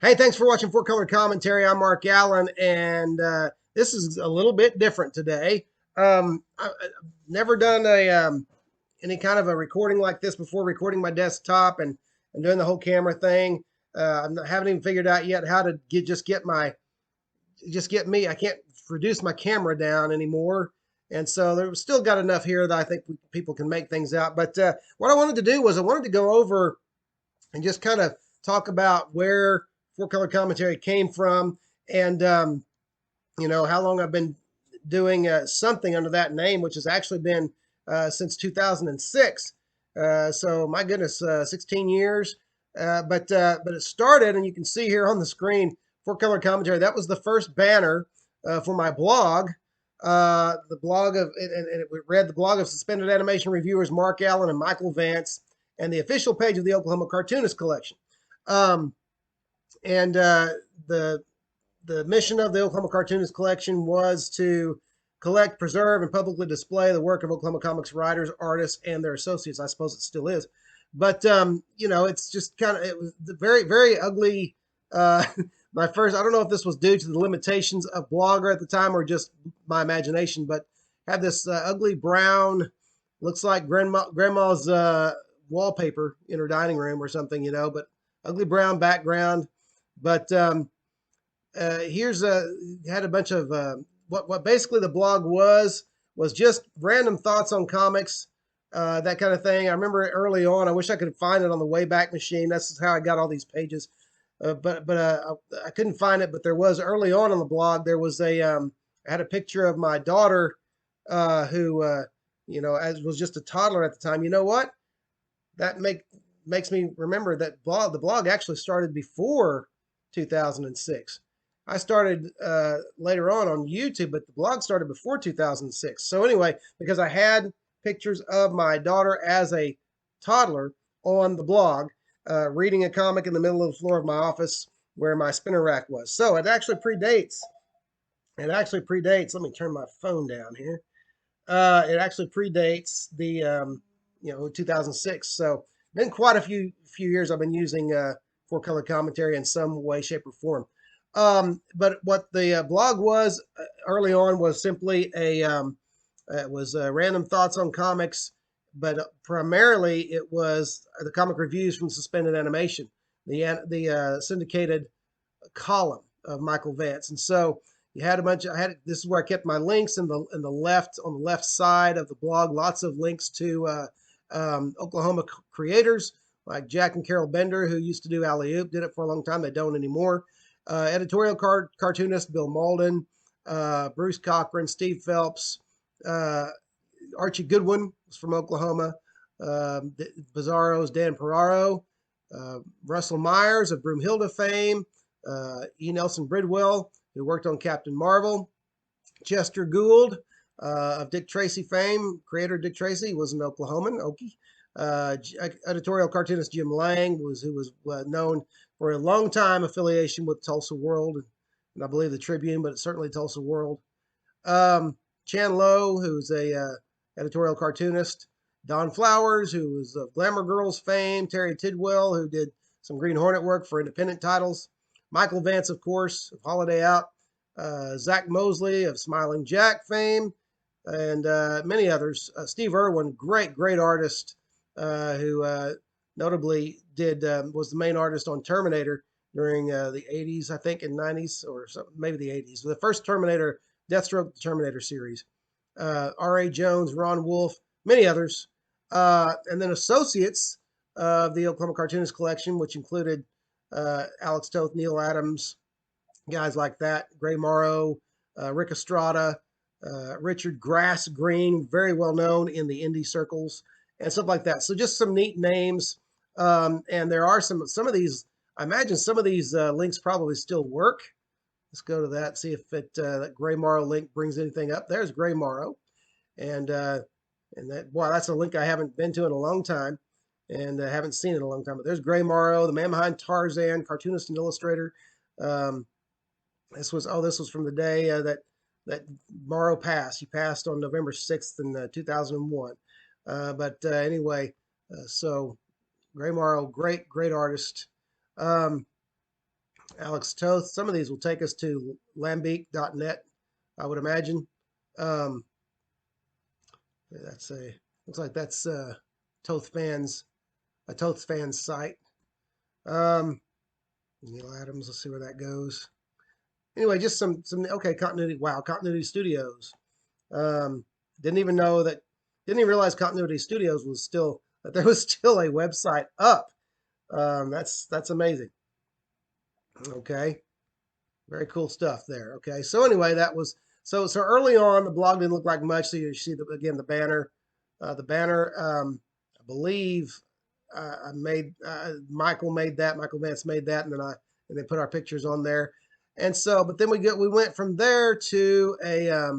Hey, thanks for watching Four Color Commentary. I'm Mark Allen, and this is a little bit different today. I've never done any kind of a recording like this before, recording my desktop and doing the whole camera thing. I haven't even figured out yet how to get me. I can't reduce my camera down anymore, and so there's still got enough here that I think people can make things out. But what I wanted to do was I wanted to go over and just kind of talk about where Four Color Commentary came from, and how long I've been doing something under that name, which has actually been since 2006. So my goodness, 16 years. But it started, and you can see here on the screen, Four Color Commentary. That was the first banner for my blog. The blog of and it read the blog of suspended animation reviewers Mark Allen and Michael Vance, and the official page of the Oklahoma Cartoonist Collection. Um, and the mission of the Oklahoma Cartoonist Collection was to collect, preserve, and publicly display the work of Oklahoma comics writers, artists, and their associates. I suppose it still is, but it's just it was the very, very ugly. My first, I don't know if this was due to the limitations of Blogger at the time or just my imagination, but had this ugly brown, looks like grandma's wallpaper in her dining room or something, but ugly brown background. But here's had a bunch of what basically the blog was just random thoughts on comics, that kind of thing. I remember it early on. I wish I could find it on the Wayback Machine. That's how I got all these pages, but I couldn't find it. But there was early on the blog. There was I had a picture of my daughter, who as was just a toddler at the time. You know what? That makes me remember that the blog actually started before 2006. I started later on YouTube, but the blog started before 2006. So anyway, because I had pictures of my daughter as a toddler on the blog, reading a comic in the middle of the floor of my office where my spinner rack was. So it actually predates. It actually predates. Let me turn my phone down here. It actually predates the 2006. So been quite a few years I've been using Four Color Commentary in some way, shape, or form. But what the blog was early on was simply it was random thoughts on comics, but primarily it was the comic reviews from Suspended Animation, the syndicated column of Michael Vance. And so you had a bunch of, this is where I kept my links on the left side of the blog, lots of links to Oklahoma creators like Jack and Carol Bender, who used to do Alley Oop, did it for a long time. They don't anymore. Editorial cartoonist Bill Malden, Bruce Cochran, Steve Phelps, Archie Goodwin was from Oklahoma, Bizarro's Dan Ferraro, Russell Myers of Broomhilda fame, E. Nelson Bridwell, who worked on Captain Marvel, Chester Gould, of Dick Tracy fame, creator Dick Tracy, was an Oklahoman, Okie. Editorial cartoonist Jim Lang who was known for a long time affiliation with Tulsa World, and I believe the Tribune, but it's certainly Tulsa World. Chan Lowe, who's a editorial cartoonist. Don Flowers, who was of Glamour Girls fame. Terry Tidwell, who did some Green Hornet work for independent titles. Michael Vance, of course, of Holiday Out. Zach Mosley of Smiling Jack fame, and many others. Steve Irwin, great artist, who notably was the main artist on Terminator during the 80s, I think, and 90s, or maybe the 80s. The first Terminator, Deathstroke Terminator series. R.A. Jones, Ron Wolf, many others. And then associates of the Oklahoma Cartoonist Collection, which included Alex Toth, Neil Adams, guys like that, Gray Morrow, Rick Estrada, Richard Grass Green, very well known in the indie circles, and stuff like that. So just some neat names. And there are some of these, I imagine some of these links probably still work. Let's go to that, see if that Gray Morrow link brings anything up. There's Gray Morrow. And that's a link I haven't been to in a long time, and haven't seen in a long time. But there's Gray Morrow, the man behind Tarzan, cartoonist and illustrator. This was from the day that Morrow passed. He passed on November 6th in 2001. Anyway, so Gray Morrow, great artist. Alex Toth. Some of these will take us to lambic.net, I would imagine. Um, that's a looks like that's Toth fans a Toth fans site. Um, Neil Adams. Let's see where that goes. Anyway, just some okay continuity. Wow, Continuity Studios. Um, didn't even know that. Didn't even realize Continuity Studios was still that there was still a website up. That's amazing. Okay, very cool stuff there. Okay, so anyway, that was so early on. The blog didn't look like much. So you see again the banner. I believe I made Michael made that. Michael Vance made that, and they put our pictures on there. And so, but then we went from there to a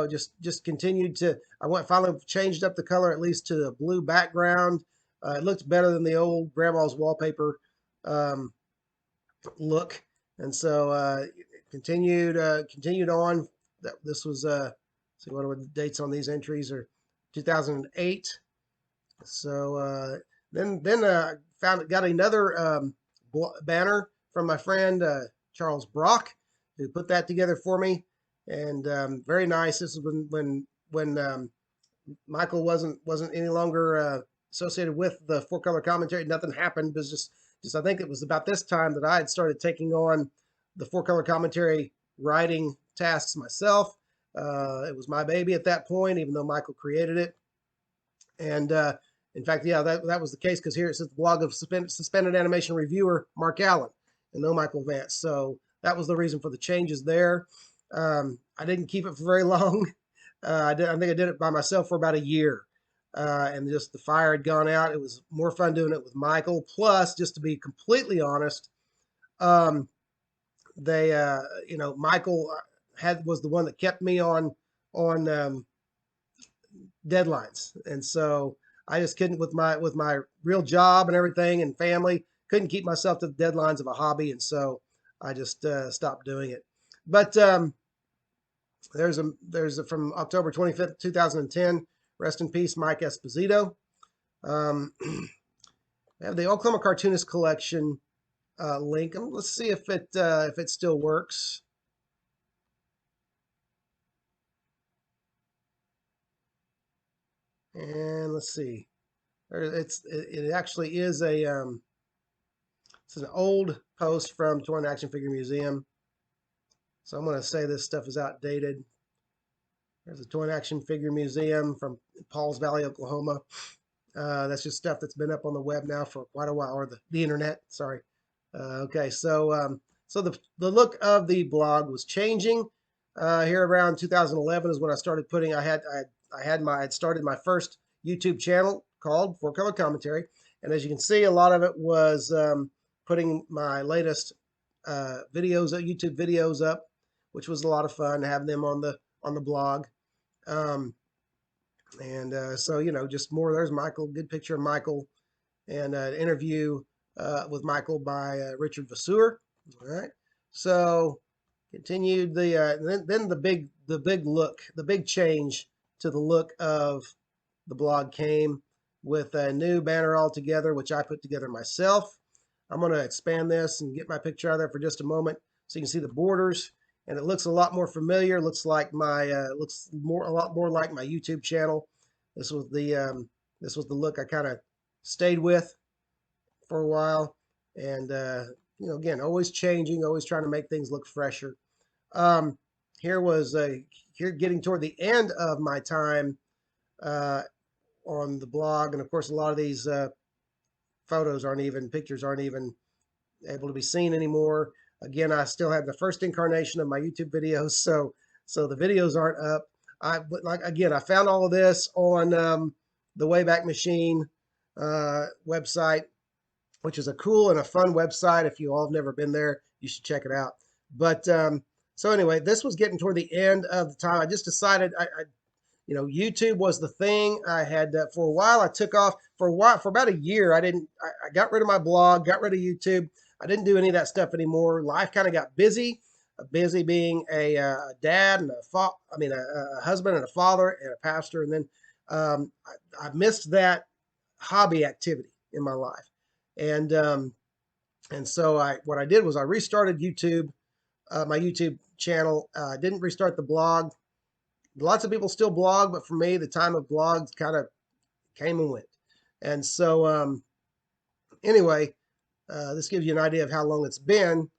just continued to. I went finally changed up the color at least to a blue background. It looked better than the old grandma's wallpaper um, look, and so continued on. That this was see what are the dates on these entries are 2008. So then got another banner from my friend Charles Brock, who put that together for me, and very nice. This is when Michael wasn't any longer associated with the four color commentary. Nothing happened. It was just I think it was about this time that I had started taking on the four color commentary writing tasks myself. It was my baby at that point, even though Michael created it. And in fact, yeah, that was the case because here it says the blog of suspended animation reviewer Mark Allen and no Michael Vance. So that was the reason for the changes there. I didn't keep it for very long. I think I did it by myself for about a year. And just the fire had gone out. It was more fun doing it with Michael. Plus, just to be completely honest, um, they, Michael was the one that kept me on deadlines, and so I just couldn't with my real job and everything and family couldn't keep myself to the deadlines of a hobby, and so I just stopped doing it. But there's a from October 25th, 2010. Rest in peace, Mike Esposito. Um, I have the Oklahoma Cartoonist Collection link. Let's see if it still works. And let's see. It actually is it's an old post from Torn Action Figure Museum. So I'm going to say this stuff is outdated. There's a Torn Action Figure Museum from Pauls Valley, Oklahoma. That's just stuff that's been up on the web now for quite a while, or the internet. Sorry. Okay, so the look of the blog was changing. Here around 2011 is when I started putting. I had started my first YouTube channel called Four Color Commentary, and as you can see, a lot of it was putting my latest YouTube videos up, which was a lot of fun having them on the blog. Um, and so just more. There's Michael. Good picture of Michael, and an interview with Michael by Richard Vasseur. All right. So continued then the big change to the look of the blog came with a new banner altogether, which I put together myself. I'm going to expand this and get my picture out of there for just a moment so you can see the borders. And it looks a lot more familiar. Looks like a lot more like my YouTube channel. This was the look I kind of stayed with for a while, and again, always changing, always trying to make things look fresher. Um, here was here getting toward the end of my time uh, on the blog, and of course, a lot of these pictures aren't even able to be seen anymore. Again, I still have the first incarnation of my YouTube videos, so the videos aren't up. I found all of this on the Wayback Machine website, which is a cool and a fun website. If you all have never been there, you should check it out. But so anyway, this was getting toward the end of the time. I just decided YouTube was the thing. I had for a while. I took off for a while, for about a year. I got rid of my blog, got rid of YouTube. I didn't do any of that stuff anymore. Life kind of got busy. Busy being a dad and a husband and a father and a pastor. And then I missed that hobby activity in my life. And And so what I did was I restarted YouTube, my YouTube channel. Didn't restart the blog. Lots of people still blog, but for me, the time of blogs kind of came and went. And so anyway, this gives you an idea of how long it's been.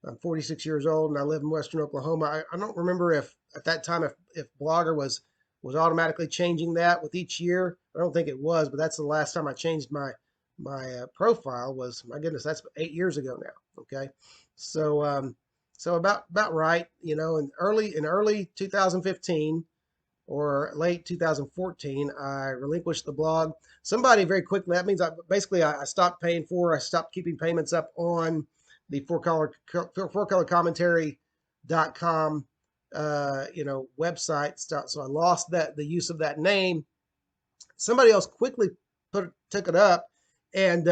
I'm 46 years old and I live in Western Oklahoma. I don't remember if at that time if Blogger was automatically changing that with each year. I don't think it was, but that's the last time I changed my profile. Was, my goodness, that's 8 years ago now. Okay, so so about right, you know, in early 2015 or late 2014, I relinquished the blog. Somebody very quickly, that means I stopped paying I stopped keeping payments up on the fourcolorcommentary.com, you know, website. So I lost the use of that name. Somebody else quickly took it up, and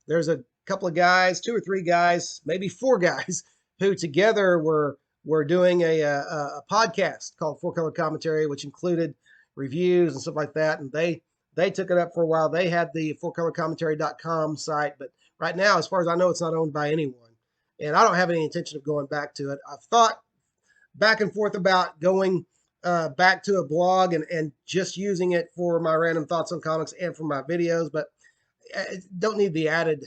there's a couple of guys, 2 or 3 guys, maybe 4 guys, who together were doing a podcast called Four Color Commentary, which included reviews and stuff like that. And they took it up for a while. They had the fourcolorcommentary.com site, but right now, as far as I know, it's not owned by anyone. And I don't have any intention of going back to it. I've thought back and forth about going back to a blog and just using it for my random thoughts on comics and for my videos, but I don't need the added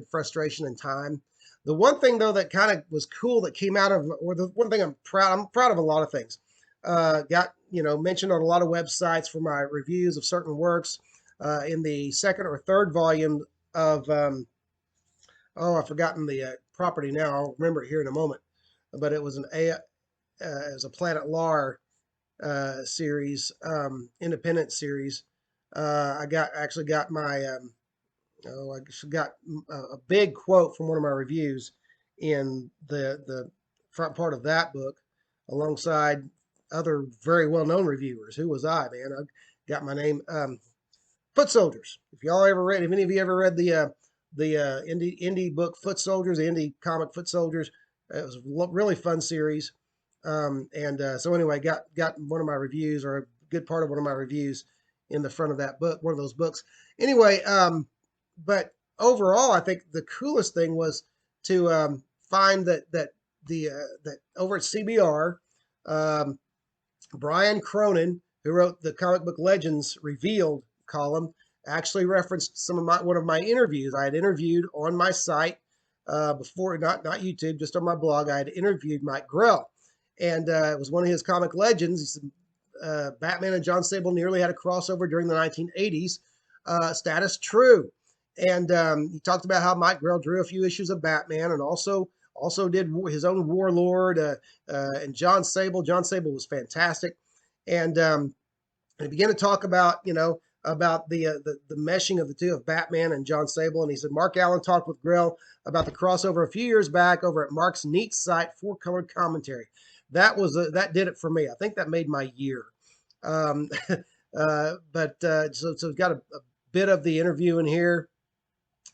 frustration and time. The one thing though that kind of was cool that came out of, or the one thing I'm proud of a lot of things. Got, you know, mentioned on a lot of websites for my reviews of certain works. In the second or third volume of oh, I've forgotten the property now. I'll remember it here in a moment. But it was it was a Planet Lar series, independent series. I actually got my I got a big quote from one of my reviews in the front part of that book, alongside other very well-known reviewers. Who was I, man? I got my name. Foot Soldiers. If any of you ever read the indie book Foot Soldiers, the indie comic Foot Soldiers, it was a really fun series. So anyway, got one of my reviews, or a good part of one of my reviews, in the front of that book, one of those books. Anyway, but overall, I think the coolest thing was to find that over at CBR, Brian Cronin, who wrote the Comic Book Legends Revealed column, actually referenced one of my interviews. I had interviewed on my site before, not YouTube, just on my blog. I had interviewed Mike Grell, and it was one of his comic legends. He said Batman and John Sable nearly had a crossover during the 1980s. Status true. And he talked about how Mike Grell drew a few issues of Batman, and also did his own Warlord and John Sable. John Sable was fantastic, and he began to talk about, you know, about the meshing of the two, of Batman and John Sable. And he said Mark Allen talked with Grell about the crossover a few years back over at Mark's neat site, Four Color Commentary. That did it for me. I think that made my year. So we've got a bit of the interview in here,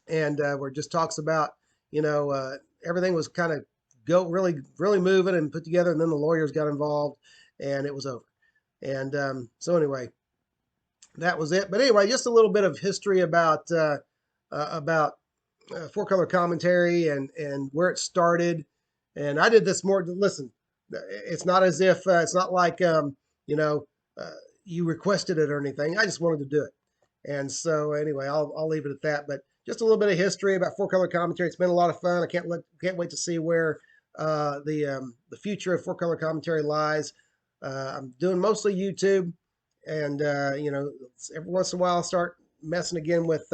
and where it just talks about, you know, everything was kind of really moving and put together, and then the lawyers got involved, and it was over. And so anyway, that was it. But anyway, just a little bit of history about Four Color Commentary and where it started. And I did this more. Listen, it's not as if it's not like you know, you requested it or anything. I just wanted to do it. And so anyway, I'll leave it at that. But just a little bit of history about Four Color Commentary. It's been a lot of fun. I can't wait to see where the future of Four Color Commentary lies. I'm doing mostly YouTube, and you know, every once in a while I'll start messing again with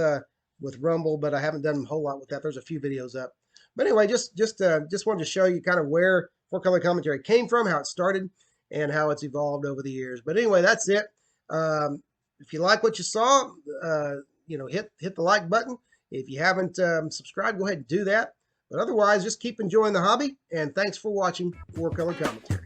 Rumble, but I haven't done a whole lot with that. There's a few videos up. But anyway, just wanted to show you kind of where Four Color Commentary came from, how it started, and how it's evolved over the years. But anyway, that's it. If you like what you saw, you know, hit the like button. If you haven't subscribed, go ahead and do that. But otherwise, just keep enjoying the hobby, and thanks for watching Four Color Commentary.